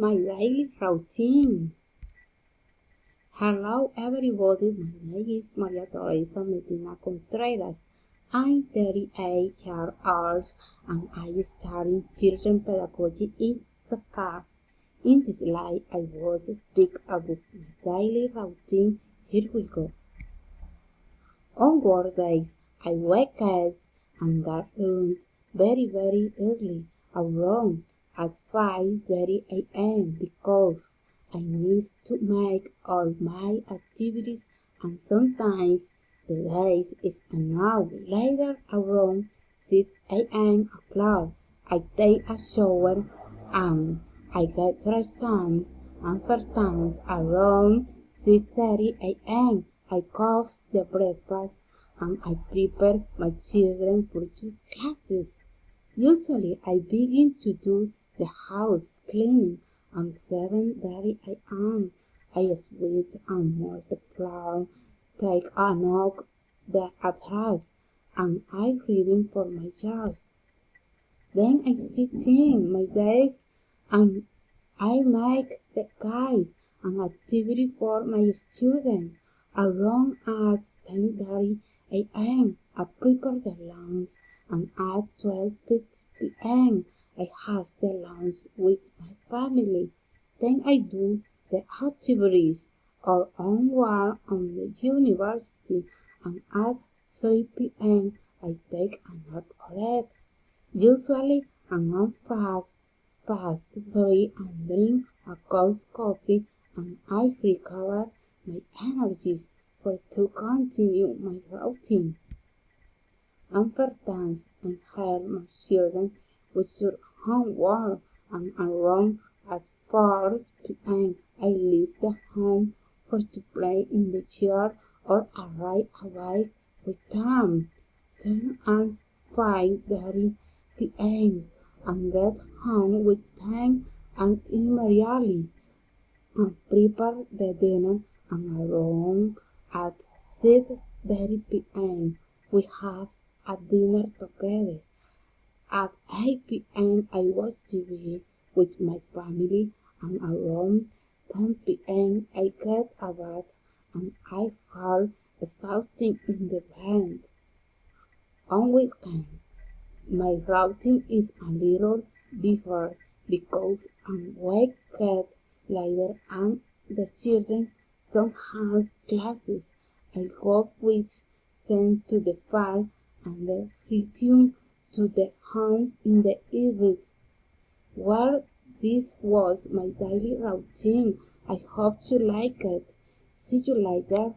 My daily routine. Hello everybody, my name is Maria Teresa Medina Contreras. I'm 38 years old and I study children pedagogy in Saka. In this slide, I will speak about my daily routine. Here we go. On work days, I wake up and get lunch very early, around at 5:30 a.m. because I need to make all my activities and sometimes the days is an hour later around 6 a.m. o'clock. I take a shower and I get dressed and sometimes around 6:30 a.m. I cook the breakfast and I prepare my children for classes. Usually I begin to do the house cleaning at 7:30 a.m. I sweep and mop the floor, take a knock the trash, and I reading for my jobs. Then I sit in my desk and I make the guides and activity for my students. Around at 10:30 a.m. I prepare the lunch and at 12:50 p.m. I have the lunch with my family. Then I do the activities or homework on the university and at 3 p.m. I take another rest. Usually I'm past 3 and drink a cup of coffee and I recover my energies for to continue my routine. Sometimes I help my children with their homework and around at 4 p.m. I leave the home for to play in the yard or arrive away with them. Then at 5:30 p.m. and get home with time and immediately and prepare the dinner and around at 6:30 p.m. we have a dinner together. At 8 p.m. I watch TV with my family and around 10 p.m. I get a bath and I fall exhausted in the bed. On weekends, my routine is a little different because I wake up later and the children don't have classes. I go with them to the park and then return to the home in the evening. Well, this was my daily routine. I hope you like it. See you later.